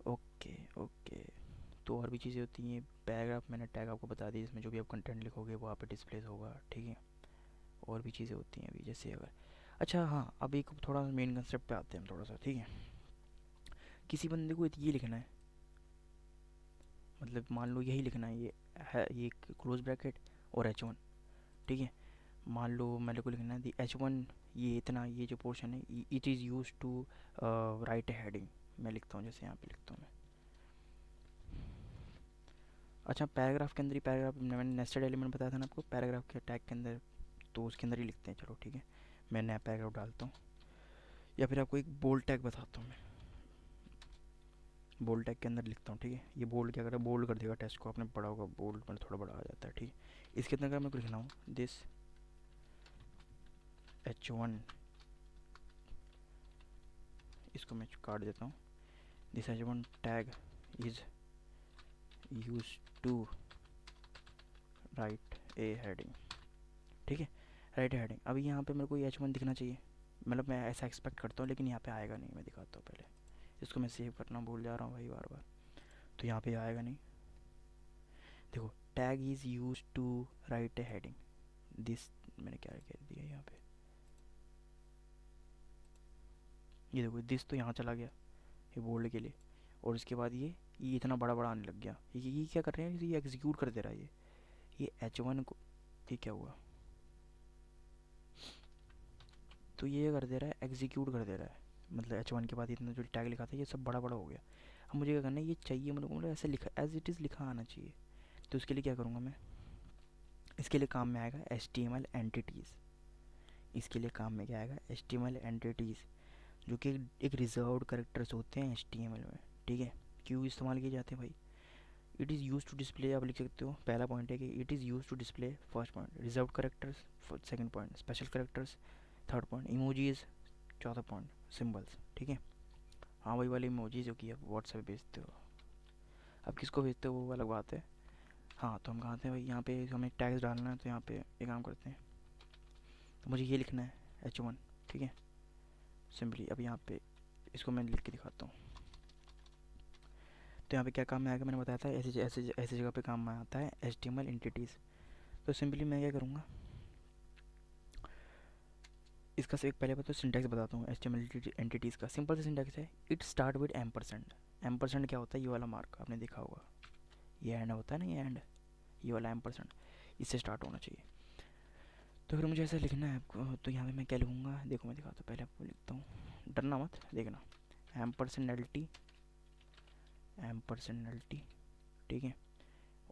ओके ओके, तो और भी चीज़ें होती हैं। पैराग्राफ मैंने टैग आपको बता दी, इसमें जो भी आप कंटेंट लिखोगे वो आप पे डिस्प्ले होगा, ठीक है। और भी चीज़ें होती हैं अभी, जैसे अगर, अच्छा हाँ, अब एक थोड़ा मेन कंसेप्ट पे आते हैं हम थोड़ा सा, ठीक है। किसी बंदे को ये लिखना है, मतलब मान लो यही लिखना है, ये है ये क्लोज ब्रैकेट और H1, ठीक है। मान लो मेरे को लिखना है दी H1, ये इतना, ये जो पोर्शन है it is use to write a heading, मैं लिखता हूँ जैसे यहाँ पे लिखता हूँ मैं। अच्छा, पैराग्राफ के अंदर ही, पैराग्राफ मैंने नेस्टेड एलिमेंट बताया था ना आपको पैराग्राफ के टैग के अंदर, तो उसके अंदर ही लिखते हैं, चलो ठीक है। मैं नया पैराग्राफ डालता हूँ, या फिर आपको एक बोल्ड टैग बताता हूँ मैं, बोल्ड टैग के अंदर लिखता हूँ, ठीक है। ये बोल्ड क्या करेगा, बोल्ड कर देगा टेक्स्ट को, आपने पढ़ा होगा बोल्ड में थोड़ा बड़ा आ जाता है, ठीक है। इसके अंदर मेरे को लिखना हो दिस H1, इसको मैं काट देता हूँ, this H1 tag is use to write a heading, ठीक है, राइट ए हेडिंग। अभी यहाँ पे मेरे को ये H1 दिखना चाहिए, मतलब मैं ऐसा एक्सपेक्ट करता हूँ, लेकिन यहाँ पे आएगा नहीं, मैं दिखाता हूँ पहले, इसको मैं सेव करना भूल जा रहा हूँ भाई बार बार, तो यहाँ पे आएगा नहीं। देखो, tag is use to write a heading, this मैंने क्या कह दिया यहाँ पे, ये देखो दिस तो यहाँ चला गया ये बोल्ड के लिए, और उसके बाद ये इतना बड़ा बड़ा आने लग गया, ये क्या कर रहे हैं, ये एग्जीक्यूट कर दे रहा है, ये H1 को, ये क्या हुआ, तो ये कर दे रहा है, एग्जीक्यूट कर दे रहा है, मतलब H1 के बाद इतना जो टैग लिखा था ये सब बड़ा बड़ा हो गया। अब मुझे क्या करना है, ये चाहिए मतलब ऐसे लिखा, एज इट इज़ लिखा आना चाहिए, तो उसके लिए क्या करूँगा मैं, इसके लिए काम में आएगा HTML एंटिटीज़, इसके लिए काम में क्या आएगा, HTML एंटिटीज़, जो कि एक रिजर्व्ड कैरेक्टर्स होते हैं HTML में, ठीक है। क्यों इस्तेमाल किए जाते हैं भाई, it is use to display, आप लिख सकते हो, पहला पॉइंट है कि it is use to display, first point reserved characters, second point special characters, third point emojis, चौथा पॉइंट सिंबल्स, ठीक है। हाँ वही वाले इमोजीज जो कि आप व्हाट्सएप भेजते हो, अब किसको भेजते हो वो अलग बात है। हाँ, तो हम कहाँ थे भाई, यहाँ पे हमें टैग्स डालना है, तो यहाँ पे एक काम करते हैं, तो मुझे ये लिखना है H1, ठीक है, सिंपली। अब यहाँ पे इसको मैं लिख के दिखाता हूँ, तो यहाँ पे क्या काम में आएगा, मैंने बताया था ऐसी ऐसी ऐसी जगह पे काम में आता है HTML एंटिटीज़। तो सिंपली मैं क्या करूँगा, इसका से एक पहले तो सिंटैक्स बताता हूँ HTML एंटिटीज़ का। सिंपल सा सिंटैक्स है, it start with ampersand. Ampersand क्या होता है, ये वाला मार्क आपने देखा होगा, ये एंड होता है ना, ये एंड, ये वाला एम्परसेंड, इससे स्टार्ट होना चाहिए। तो फिर मुझे ऐसा लिखना है आपको, तो यहाँ पे मैं क्या लिखूँगा, देखो मैं दिखाता हूँ, पहले आपको लिखता हूँ, डरना मत, देखना, एम्परसेंड एल्टी, ठीक है,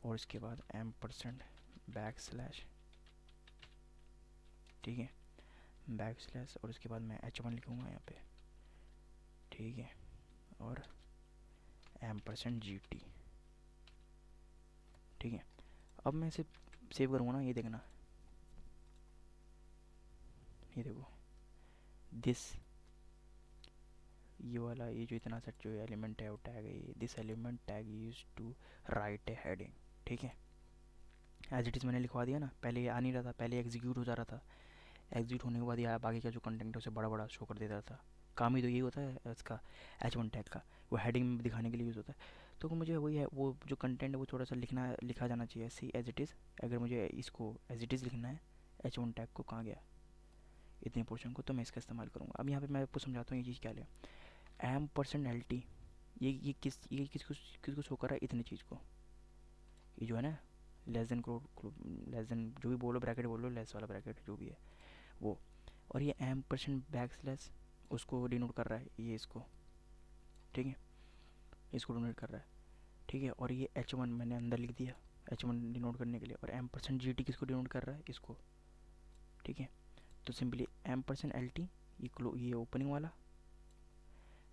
और इसके बाद एम्परसेंड बैक स्लैश, ठीक है, बैक स्लैश, और उसके बाद मैं H1 लिखूँगा यहाँ पे, ठीक है, और एम्परसेंड GT, ठीक है। अब मैं इसे सेव करूँगा ना, ये देखना, ये देखो दिस, ये वाला ये जो इतना सा जो एलिमेंट है वो टैग है, ये this element tag use to write a heading, ठीक है। एज इट इज़ मैंने लिखवा दिया ना, पहले ये आ नहीं रहा था, पहले एग्जीक्यूट हो जा रहा था, एग्जीक्यूट होने के बाद ये बाकी का जो कंटेंट है उसे बड़ा बड़ा शो कर देता था। काम ही तो यही होता है इसका, H1 टैग का, वो हेडिंग में दिखाने के लिए यूज़ होता है। तो मुझे वही है, वो जो कंटेंट है वो थोड़ा सा लिखा जाना चाहिए ऐसे एज इट इज़। अगर मुझे इसको एज इट इज़ लिखना है, H1 टैग को कहाँ गया इतने पोर्शन को, तो मैं इसका इस्तेमाल करूँगा। अब यहाँ पे मैं आपको समझाता हूँ ये चीज़ क्या है। एम%LT, ये किसको शो कर रहा है, इतनी चीज़ को, ये जो है ना लेस देन लेस देन जो भी बोलो, ब्रैकेट बोलो, लेस वाला ब्रैकेट जो भी है वो, और ये M%बैक स्लैश उसको डिनोट कर रहा है, ये इसको, ठीक है, इसको डिनोट कर रहा है, ठीक है। और ये H1 मैंने अंदर लिख दिया H1 डिनोट करने के लिए, और M%GT किसको डिनोट कर रहा है, इसको, ठीक है। तो सिंपली M%LT, ये ओपनिंग वाला,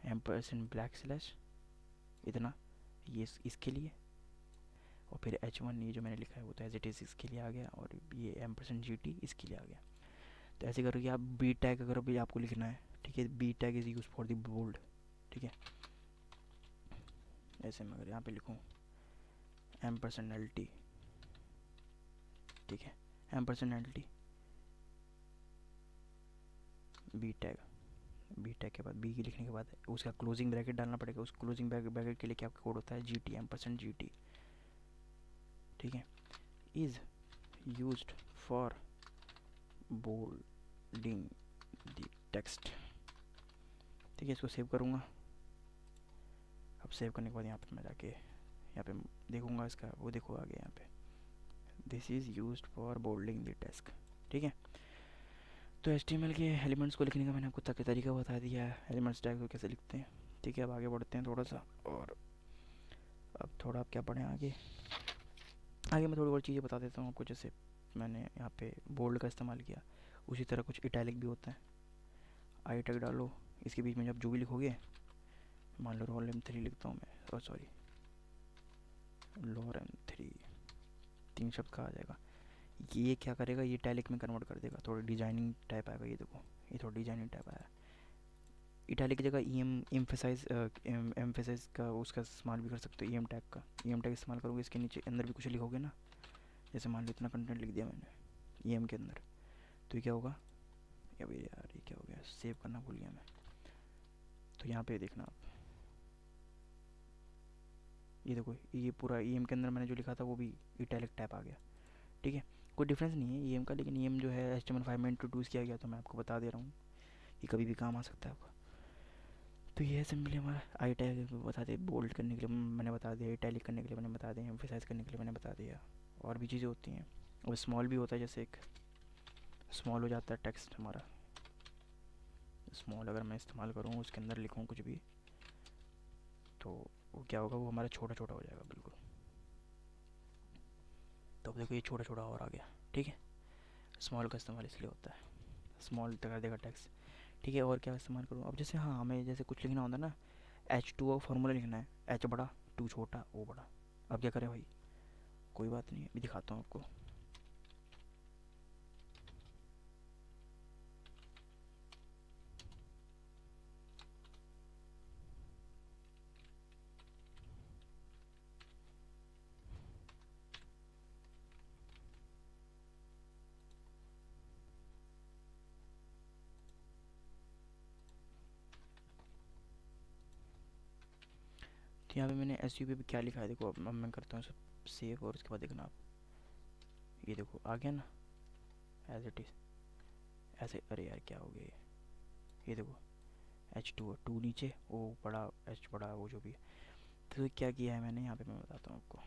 M%बैक स्लैश इतना, ये इसके लिए, और फिर H1 ये जो मैंने लिखा है वो तो एज इट इज़ इसके लिए आ गया, और ये M%GT इसके लिए आ गया। तो ऐसे करके आप बी टैग अगर भी आपको लिखना है, ठीक है, b tag is use for the bold, ठीक है। ऐसे मैं अगर यहाँ पे लिखूँ M%LT, ठीक है, M%LT B tag, B tag के बाद बी की लिखने के बाद उसका क्लोजिंग ब्रैकेट डालना पड़ेगा। उस क्लोजिंग ब्रैकेट के लिए क्या आपका कोड होता है GT, M%GT, ठीक है, is used for Boulding the text, ठीक है। इसको सेव करूँगा। अब सेव करने के बाद यहाँ पे मैं जाके यहाँ पे देखूँगा इसका, वो देखो आगे यहाँ पे this is used for Boulding the text, ठीक है। तो HTML के एलिमेंट्स को लिखने का मैंने आपको तरीका बता दिया है, एलिमेंट्स टैग को कैसे लिखते हैं, ठीक है। अब आगे बढ़ते हैं थोड़ा सा, और अब थोड़ा आप क्या पढ़ें आगे मैं थोड़ी और चीज़ें बता देता हूँ आपको। जैसे मैंने यहाँ पे बोल्ड का इस्तेमाल किया, उसी तरह कुछ इटैलिक भी होता है। आई टैग डालो, इसके बीच में जब जो भी लिखोगे, मान लो रोल M3 लिखता हूँ मैं, सॉरी लोअर M3, 3 शब्द का आ जाएगा। ये क्या करेगा, ये इटैलिक में कन्वर्ट कर देगा, थोड़ी डिजाइनिंग टाइप आएगा। ये देखो, ये थोड़ा डिजाइनिंग टाइप आया। इटैलिक की जगह एम्फेसाइज का उसका इस्तेमाल भी कर सकते हो, EM टैग का। EM टैग इस्तेमाल करोगे, इसके नीचे अंदर भी कुछ लिखोगे ना, जैसे मान लो इतना कंटेंट लिख दिया मैंने EM के अंदर, तो ये क्या होगा, अभी यार ये क्या हो गया, सेव करना भूल गया मैं। तो यहाँ पे देखना आप, ये देखो, ये पूरा EM के अंदर मैंने जो लिखा था वो भी इटैलिक टाइप आ गया, ठीक है। कोई डिफरेंस नहीं है EM का, लेकिन EM जो है HTML5 में इंट्रोड्यूस किया गया, तो मैं आपको बता दे रहा हूँ, ये कभी भी काम आ सकता है आपका। तो ये सिंपली हमारा आई टैग बता दे, बोल्ड करने के लिए मैंने बता दिया, इटैलिक करने के लिए मैंने बता दिया, एम्फेसाइज करने के लिए मैंने बता दिया, और भी चीज़ें होती हैं। और स्मॉल भी होता है, जैसे एक स्मॉल हो जाता है टेक्स्ट हमारा, स्मॉल अगर मैं इस्तेमाल करूँ, उसके अंदर लिखूँ कुछ भी, तो वो क्या होगा, वो हमारा छोटा छोटा हो जाएगा बिल्कुल। तो अब देखो ये छोटा छोटा और आ गया, ठीक है। स्मॉल का इस्तेमाल इसलिए होता है, स्मॉल कर देगा टेक्स्ट, ठीक है। और क्या इस्तेमाल करूँ अब, जैसे हाँ हमें जैसे कुछ लिखना होता है ना, H2O फार्मूला लिखना है, H बड़ा, 2 छोटा, O बड़ा। अब क्या करें भाई, कोई बात नहीं, अभी दिखाता हूँ आपको। तो यहाँ पे मैंने SU पे भी क्या लिखा है देखो। अब मैं करता हूँ सब सेव, और उसके बाद देखना आप, ये देखो आ गया ना एज इट इज़ ऐसे। अरे यार क्या हो गया, ये देखो H2O, 2 नीचे, O बड़ा, H बड़ा, वो जो भी है। तो क्या किया है मैंने यहाँ पे, मैं बताता हूँ आपको।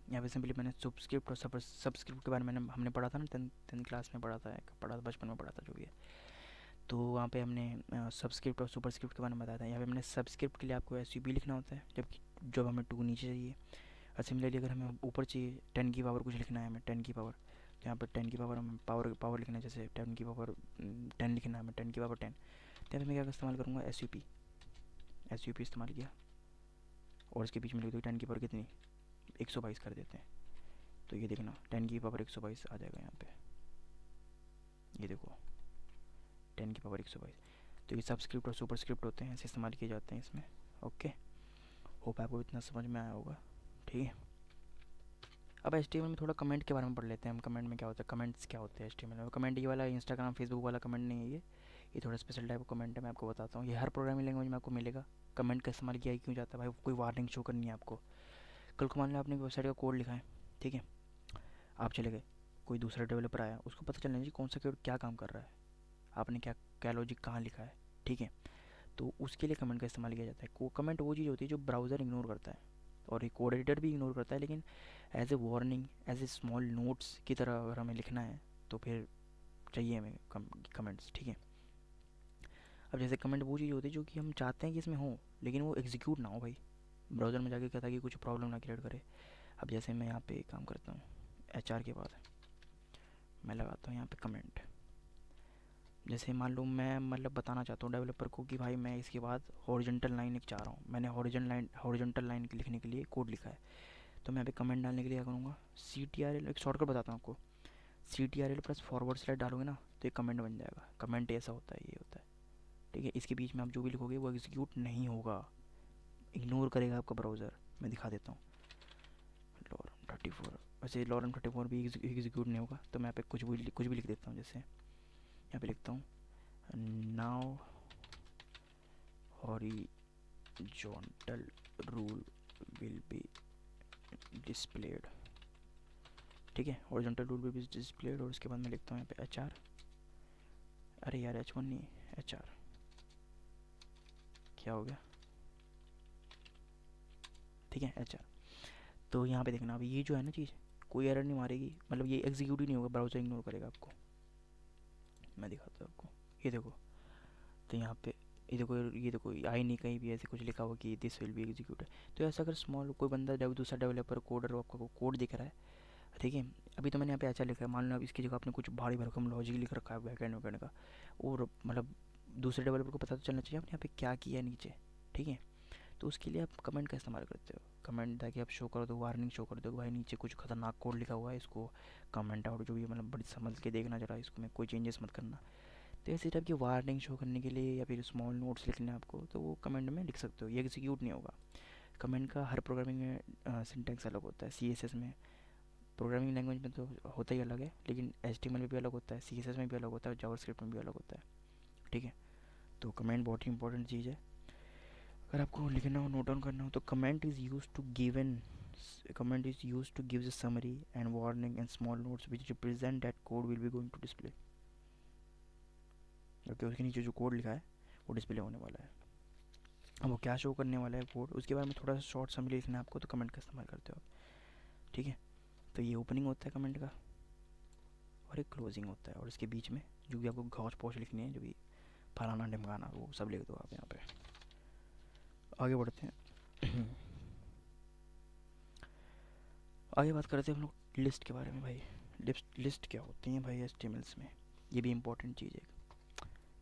यहाँ पे सिंपली मैंने सबस्क्रिप्ट और सबस्क्रिप्ट के बारे में हमने पढ़ा था ना, टेंथ क्लास में पढ़ा था, बचपन में पढ़ा था, जो भी है। तो वहाँ पे हमने सबस्क्रिप्ट और सुपरस्क्रिप्ट के बारे में बताया था। यहाँ पे हमने सबस्क्रिप्ट के लिए आपको SUB लिखना होता है, जबकि जब हमें 2 नीचे चाहिए। और सिमिलरली अगर हमें ऊपर चाहिए 10 की पावर कुछ लिखना है हमें, 10 की पावर, तो यहाँ पर 10 की पावर हमें पावर लिखना है, जैसे 10 की पावर 10 लिखना है हमें, 10 की पावर 10। तो मैं क्या इस्तेमाल करूँगा, SUP इस्तेमाल किया, और इसके बीच में लिख दो 10 की पावर कितनी, 122 कर देते हैं। तो ये देखना 10 की पावर 122 आ जाएगा यहाँ पे, ये देखो 10 की पावर 122। तो ये सबस्क्रिप्ट और सुपरस्क्रिप्ट होते हैं, ऐसे इस्तेमाल किए जाते हैं इसमें। ओके, होप आपको इतना समझ में आया होगा, ठीक है। अब HTML में थोड़ा कमेंट के बारे में पढ़ लेते हैं हम। कमेंट में क्या होता है, कमेंट्स क्या होते हैं HTML में। कमेंट ये वाला इंस्टाग्राम फेसबुक वाला कमेंट नहीं है, ये थोड़ा स्पेशल टाइप का कमेंट है, मैं आपको बताता हूँ। ये हर प्रोग्रामिंग लैंग्वेज में आपको मिलेगा। कमेंट का इस्तेमाल किया ही क्यों जाता है भाई, कोई वार्निंग शो करनी है आपको। कल को मान लो आपने वेबसाइट का कोड लिखा है, ठीक है, आप चले गए, कोई दूसरा डेवलपर आया, उसको पता चलना चाहिए कौन सा कोड क्या काम कर रहा है, आपने क्या क्या लॉजिक कहाँ लिखा है, ठीक है। तो उसके लिए कमेंट का इस्तेमाल किया जाता है। कमेंट वो चीज़ होती है जो ब्राउज़र इग्नोर करता है, और एक कोड एडिटर भी इग्नोर करता है, लेकिन as a warning, as a small notes की तरह अगर हमें लिखना है तो फिर चाहिए हमें कमेंट्स, ठीक है। अब जैसे कमेंट वो चीज़ होती है जो कि हम चाहते हैं कि इसमें हो, लेकिन वो एग्जीक्यूट ना हो भाई, ब्राउज़र में जाके कहता है कि कुछ प्रॉब्लम ना क्रिएट करे। अब जैसे मैं यहाँ पे काम करता हूँ, HR के बाद मैं लगाता हूँ यहाँ पे कमेंट। जैसे मान लो मैं मतलब बताना चाहता हूँ डेवलपर को कि भाई मैं इसके बाद हॉरिजॉन्टल लाइन लिख चाह रहा हूँ, मैंने हॉरिजॉन्टल लाइन लिखने के लिए कोड लिखा है। तो मैं यहाँ पे कमेंट डालने के लिए क्या करूँगा, CTRL, एक शॉर्टकट बताता हूँ आपको, CTRL प्लस फॉरवर्ड स्लैश डालोगे ना तो एक कमेंट बन जाएगा। कमेंट ऐसा होता है, ये होता है, ठीक है। इसके बीच में आप जो भी लिखोगे वो एग्जीक्यूट नहीं होगा, इग्नोर करेगा आपका ब्राउज़र। मैं दिखा देता हूँ। लॉरम 34, वैसे लॉरम 34 भी एग्जीक्यूट नहीं होगा, तो मैं यहाँ पे कुछ भी लिख देता हूँ। जैसे यहाँ पे लिखता हूँ now horizontal rule will be displayed, ठीक है। Horizontal rule will be displayed, और उसके बाद मैं लिखता हूँ यहाँ पे HR, अरे यार H1 नहीं, HR क्या हो गया, ठीक है HR। तो यहाँ पे देखना, अभी ये जो है ना चीज़ कोई एरर नहीं मारेगी, मतलब ये एग्जीक्यूट ही नहीं होगा, ब्राउज़र इग्नोर करेगा आपको। मैं दिखाता हूँ आपको, ये देखो। तो यहाँ पे ये देखो आई नहीं कहीं भी ऐसे कुछ लिखा हुआ कि दिस विल बी एग्जीक्यूटेड। तो ऐसा अगर स्मॉल कोई बंदा दूसरा डेवलपर कोडर आपको कोड दिख रहा है, ठीक है। अभी तो मैंने यहाँ पे अच्छा लिखा है, मान लो अब इसकी जगह आपने कुछ भारी भरकम लॉजिक लिख रखा है बैकएंड वैकेंड का, और मतलब दूसरे डेवलपर को पता तो चलना चाहिए आपने यहाँ पे क्या किया है नीचे, ठीक है। तो उसके लिए आप कमेंट का इस्तेमाल करते हो। कमेंट ताकि आप शो कर दो, वार्निंग शो कर दो कि भाई नीचे कुछ खतरनाक कोड लिखा हुआ है, इसको कमेंट आउट जो भी मतलब बड़ी समझ के देखना जरा, इसको में कोई चेंजेस मत करना। तो ऐसे टाइप की वार्निंग शो करने के लिए या फिर स्मॉल नोट्स लिखने आपको, तो वो कमेंट में लिख सकते हो, ये एग्जीक्यूट नहीं होगा। कमेंट का हर प्रोग्रामिंग में सिंटैक्स अलग होता है। CSS में, प्रोग्रामिंग लैंग्वेज में तो होता ही अलग है, लेकिन HTML में भी अलग होता है, CSS में भी अलग होता है, जावास्क्रिप्ट में भी अलग होता है, ठीक है। तो कमेंट बहुत ही इंपॉर्टेंट चीज़ है। अगर आपको लिखना हो, नोट डाउन करना हो, तो comment is use to give the summary and warning and small notes which represent that code will be going to display. Okay, उसके नीचे जो कोड लिखा है वो डिस्प्ले होने वाला है। अब वो क्या शो करने वाला है कोड, उसके बारे में थोड़ा सा शॉर्ट समरी लिखना है आपको, तो कमेंट का इस्तेमाल करते हो आप, ठीक है। तो ये ओपनिंग होता है कमेंट का, और एक क्लोजिंग होता है, और इसके बीच में जो भी आपको घौच पौच लिखनी है, जो भी फलाना ढिमकाना, वो सब लिख दो आप यहाँ पे। आगे बढ़ते हैं। आगे बात करते हैं हम लोग लिस्ट के बारे में। भाई लिस्ट क्या होती हैं भाई HTML में, ये भी इम्पोर्टेंट चीज़ है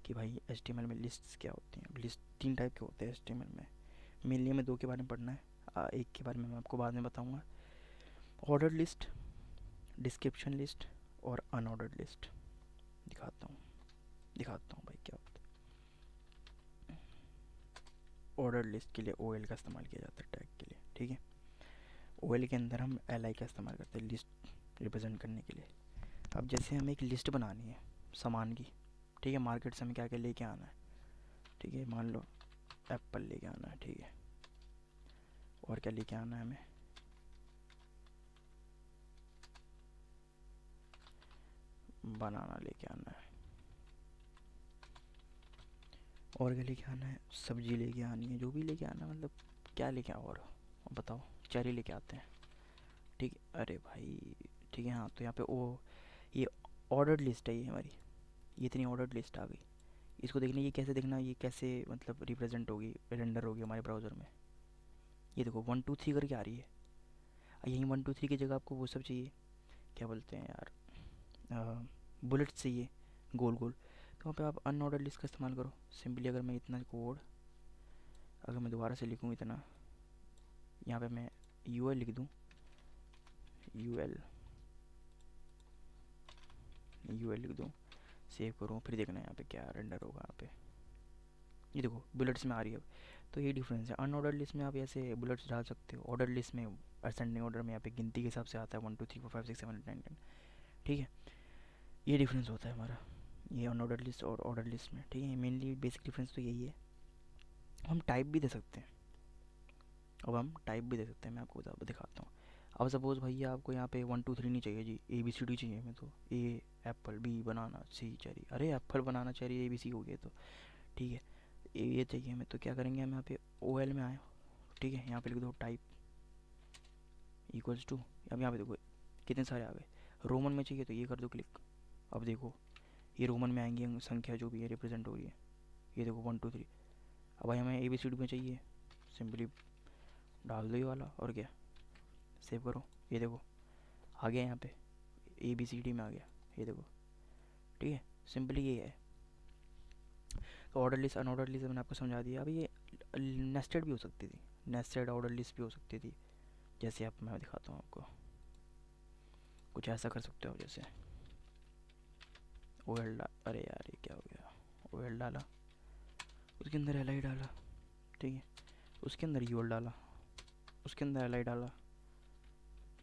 कि भाई HTML में लिस्ट्स क्या होती हैं। लिस्ट 3 टाइप के होते हैं HTML में, मेनली हमें 2 के बारे में पढ़ना है, एक के बारे में मैं आपको बाद में बताऊँगा। ऑर्डर लिस्ट, डिस्क्रिप्शन लिस्ट और अनऑर्डर्ड लिस्ट। दिखाता हूँ भाई क्या होता है। ऑर्डर लिस्ट के लिए OL का इस्तेमाल किया जाता है टैग के लिए, ठीक है। OL के अंदर हम LI का इस्तेमाल करते हैं लिस्ट रिप्रेजेंट करने के लिए। अब जैसे हमें एक लिस्ट बनानी है सामान की, ठीक है, मार्केट से हमें क्या क्या लेके आना है, ठीक है। मान लो एप्पल लेके आना है, ठीक है, और क्या लेके आना है हमें, बनाना लेके आना है, और क्या लेके आना है, सब्जी लेके आनी है, जो भी लेके आना है, मतलब क्या लेके आओ और बताओ, चेरी लेके आते हैं, ठीक है। अरे भाई ठीक है, हाँ। तो यहाँ पे ये ऑर्डर्ड लिस्ट है, ये हमारी, ये इतनी ऑर्डर्ड लिस्ट आ गई। इसको देखना, ये कैसे देखना, ये कैसे मतलब रिप्रेजेंट होगी, रेंडर होगी हमारे ब्राउज़र में। ये देखो 1 2 3 करके आ रही है। यहीं 1 2 3 की जगह आपको वो सब चाहिए, क्या बोलते हैं यार, बुलेट चाहिए गोल गोल, तो वहाँ पे आप अनऑर्डर्ड लिस्ट का इस्तेमाल करो। सिंपली अगर मैं इतना कोड, अगर मैं दोबारा से लिखूँ इतना, यहाँ पे मैं UL लिख दूँ, UL लिख दूँ, सेव करूँ, फिर देखना यहाँ पे क्या रेंडर होगा। यहाँ पे ये देखो बुलेट्स में आ रही है। तो ये डिफरेंस है, अनऑर्डर्ड लिस्ट में आप ऐसे बुलेट्स डाल सकते हो, ऑर्डर लिस्ट में असेंडिंग ऑर्डर में यहाँ पे गिनती के हिसाब से आता है 1 2 3 4 5 6 7 8 9 10, ठीक है। ये डिफरेंस होता है हमारा, ये अनऑर्डर्ड लिस्ट और ऑर्डर लिस्ट में, ठीक है। मेनली बेसिक डिफरेंस तो यही है। हम टाइप भी दे सकते हैं, मैं आपको दिखाता हूँ। अब सपोज़ भैया आपको यहाँ पे 1 2 3 नहीं चाहिए जी, ABCD चाहिए हमें, तो A Apple, B banana, C cherry, अरे एप्पल बनाना चेरी ABC हो गया, तो ठीक है। ये चाहिए हमें, तो क्या करेंगे हम यहाँ पे OL में आए, ठीक है। यहाँ पे लिख दो टाइप इक्वल्स टू, अब यहाँ पे देखो कितने सारे आ गए। रोमन में चाहिए तो ये कर दो क्लिक, अब देखो ये रोमन में आएंगी संख्या जो भी है रिप्रेजेंट हो रही है, ये देखो 1 2 3। अब भाई हमें ABCD में चाहिए, सिंपली डाल दो ये वाला, और क्या, सेव करो, ये देखो आ गया यहाँ पे ABCD में आ गया, ये देखो, ठीक है। सिंपली ये है। तो ऑर्डर लिस्ट अनऑर्डर लिस्ट मैंने आपको समझा दिया। अभी ये नेस्टेड भी हो सकती थी, नेस्टेड ऑर्डर लिस्ट भी हो सकती थी। जैसे आप, मैं दिखाता हूँ आपको, कुछ ऐसा कर सकते हो, जैसे OL अरे यार ये क्या हो गया, OL डाला, उसके अंदर LI डाला, ठीक है, उसके अंदर UL डाला, उसके अंदर LI डाला,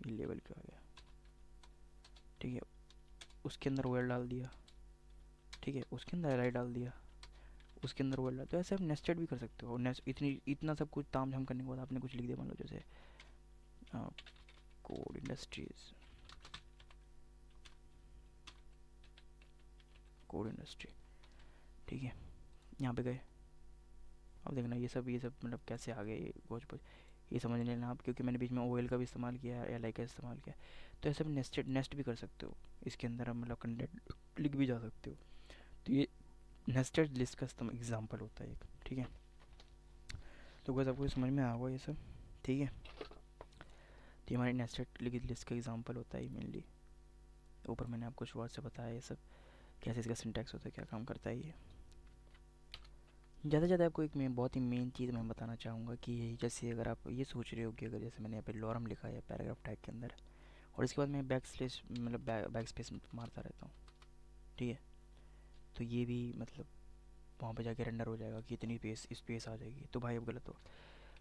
ये लेवल क्या आ गया, ठीक है, उसके अंदर OL डाल दिया, ठीक है, उसके अंदर LI डाल दिया, उसके अंदर OL डाल, तो ऐसे आप नेस्टेड भी कर सकते हो। इतना सब कुछ ताम झाम करने के बाद आपने कुछ लिख दिया, मान लो जैसे कोड इंडस्ट्रीज, कोड इंडस्ट्री, ठीक है, यहाँ पे गए। अब देखना ये सब मतलब कैसे आ गए गोच पोच, ये समझ लेना आप, क्योंकि मैंने बीच में OL का भी इस्तेमाल किया है, LI का इस्तेमाल किया है। तो ऐसे में नेस्ट भी कर सकते हो, इसके अंदर आप मतलब कंटेंट लिख भी जा सकते हो। तो ये नेस्टेड लिस्ट का एग्जाम्पल होता है एक, ठीक है। तो बस आपको समझ में आ गया ये सब, ठीक है। तो हमारी नेस्टेड लिस्ट का एग्जाम्पल होता है मेनली। ऊपर मैंने आपको शुरुआत से बताया ये सब कैसे इसका सिंटैक्स होता है, क्या काम करता है ये। ज़्यादा से ज़्यादा आपको एक मैं बहुत ही मेन चीज़ मैं बताना चाहूँगा कि जैसे अगर आप ये सोच रहे हो कि अगर जैसे मैंने यहाँ पे लॉरम लिखा है पैराग्राफ टैग के अंदर, और इसके बाद मैं बैक स्पेस मारता रहता हूँ, ठीक है, तो ये भी मतलब वहाँ पे जाके रेंडर हो जाएगा कि इतनी स्पेस आ जाएगी। तो भाई अब गलत हो,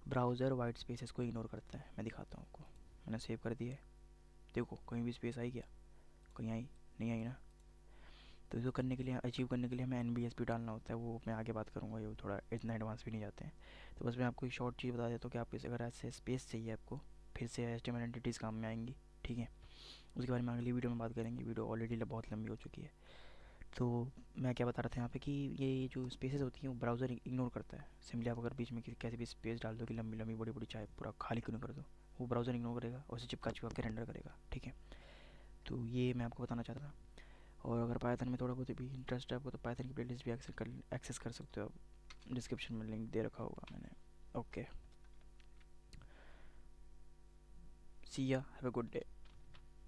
ब्राउज़र वाइट स्पेसेस को इग्नोर करता है। मैं दिखाता हूँ आपको, मैंने सेव कर दिया है, देखो कहीं भी स्पेस आई क्या, कहीं आई नहीं आई ना। तो इसको करने के लिए, अचीव करने के लिए हमें NBSP डालना होता है, वो मैं आगे बात करूँगा, ये थोड़ा इतना एडवांस भी नहीं जाते हैं। तो बस मैं आपको एक शॉर्ट चीज़ बता देता हूँ कि आप अगर ऐसे स्पेस चाहिए आपको, फिर से HTML एंटिटीज़ काम में आएंगी, ठीक है। उसके बारे में अगली वीडियो में बात करेंगे, वीडियो ऑलरेडी बहुत लंबी हो चुकी है। तो मैं क्या बता रहा था यहाँ पे कि ये जो स्पेसेस होती हैं वो ब्राउज़र इग्नोर करता है। सिंपली आप अगर बीच में कैसे भी स्पेस डाल दो कि लंबी लंबी बड़ी बड़ी, चाहे पूरा खाली क्यों ना कर दो, वो ब्राउज़र इग्नोर करेगा और उसे चिपका के रेंडर करेगा, ठीक है। तो ये मैं आपको बताना चाहता था। और अगर पाइथन में थोड़ा बहुत भी इंटरेस्ट है आपको, तो पाइथन की प्लेलिस्ट भी एक्सेस कर सकते हो आप, डिस्क्रिप्शन में लिंक दे रखा होगा मैंने। ओके, सी या, हैव अ गुड डे।